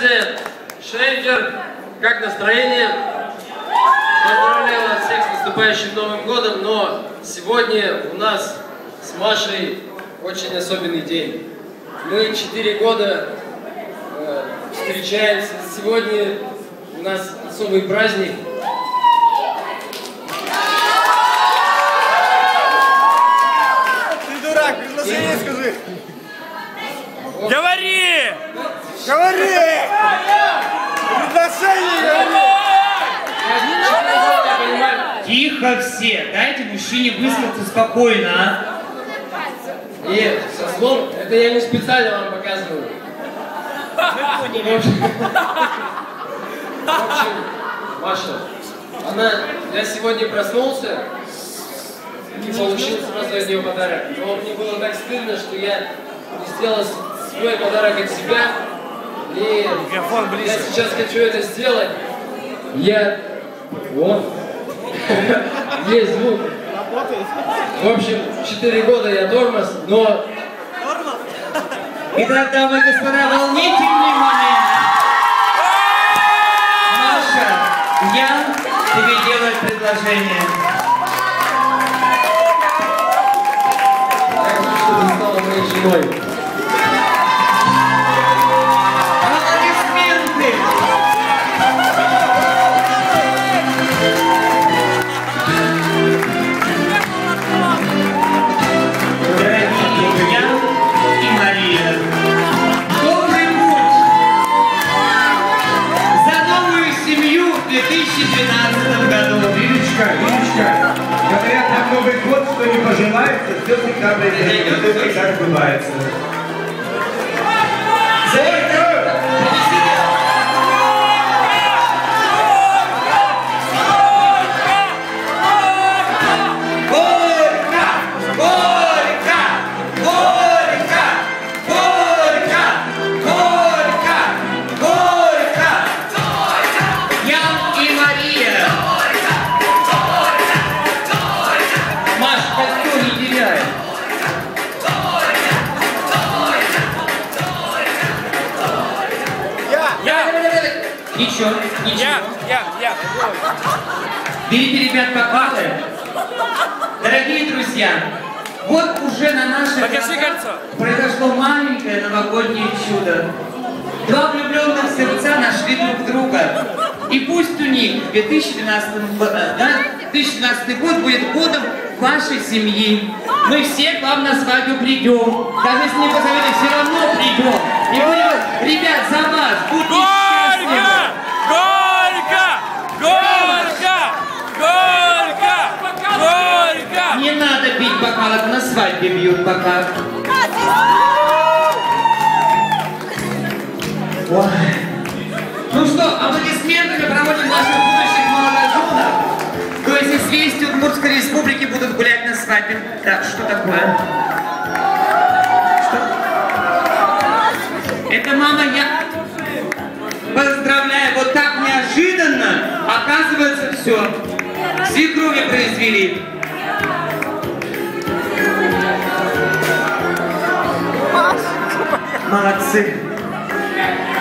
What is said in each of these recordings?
Федерация Шейкер. Как настроение? Поздравляю вас всех с наступающим Новым годом, но сегодня у нас с Машей очень особенный день. Мы 4 года встречаемся. Сегодня у нас особый праздник. Ты дурак, предложение скажи. Говори! Говори! Предложение говори! Тихо все, дайте мужчине высказаться спокойно, а? И со слов, это я не специально вам показываю. В общем, Маша, я сегодня проснулся и получил сразу от нее подарок. Но мне было так стыдно, что я не сделал свой подарок от себя. И я сейчас хочу это сделать. Вот. Есть звук. В общем, 4 года я тормоз, но... Итак, дамы и господа, волнительный момент. Маша, я тебе делаю предложение. Я хочу, чтобы ты стала моей женой. Аплодисменты! Дорогие Ян и Мария, добрый путь за новую семью в 2012 году. Ирочка, говорят, на Новый год, что не пожелается, все всегда произойдет, это всегда сбывается. Ничего. Я. Берите, ребят, бокалы. Дорогие друзья, вот уже на наших глазах произошло маленькое новогоднее чудо. Два влюбленных сердца нашли друг друга. И пусть у них 2012 год будет годом вашей семьи. Мы все к вам на свадьбу придем. Даже если не позовете, все равно придем. И будем, ребят, за вас. Будьте счастливы. Горько! Не надо бить бокалов, на свадьбе бьют бокал. Ой. Ну что, аплодисментами проводим наших будущих молодоженов. То есть известия Удмуртской республики будут гулять на свадьбе. Так, что такое? Что? Это мама я. Поздравляю, вот так неожиданно, оказывается, все. Свекрови произвели. Молодцы.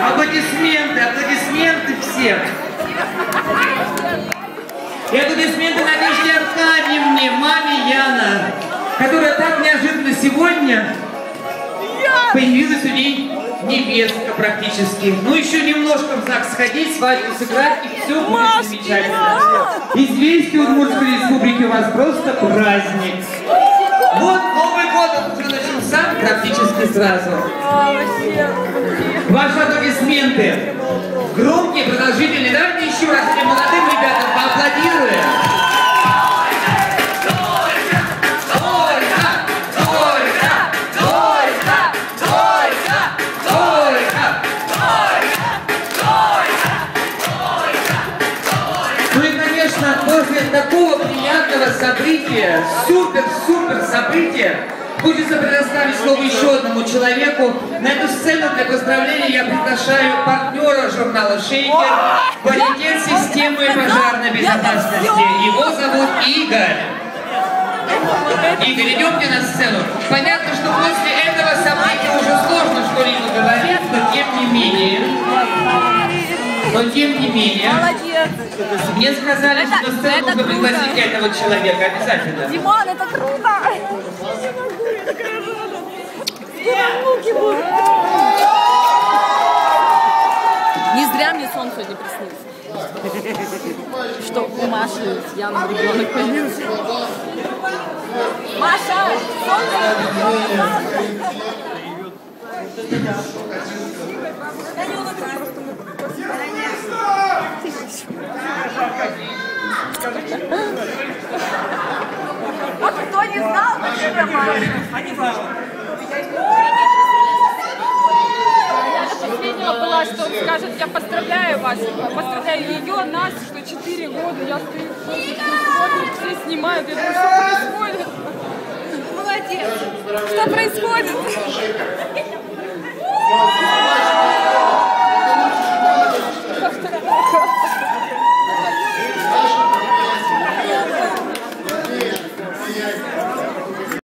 Аплодисменты всем. И аплодисменты Надежде Аркадьевне, маме Яна, которая так неожиданно сегодня появилась у ней невестка практически. Ну еще немножко в ЗАГС сходить, свадьбу сыграть, и все будет замечательно. Известия Удмуртской республики у вас просто праздник. Вот Новый год уже начался практически сразу. Ваши аплодисменты. Громкие, продолжительные. Давайте еще раз этим молодым ребятам поаплодируем. После такого приятного события, супер события, хочется предоставить слово еще одному человеку. На эту сцену для поздравления я приглашаю партнера журнала «Шейкер», квалитет системы пожарной безопасности. Его зовут Игорь. Игорь, идемте на сцену. Понятно, что после этого события уже сложно что-либо говорить, но тем не менее, мне сказали, что на сцену нужно пригласить этого человека обязательно. Диман, это круто! Не зря мне сон сегодня приснился. Что у Маши с Яном ребенок появился. Маша! Вот кто не знал, например, Маша. Последнего была, что он скажет, я поздравляю вас, поздравляю ее, нас, что 4 года, я стою, смотрю, все снимают, я думаю, что происходит? Молодец! Что происходит?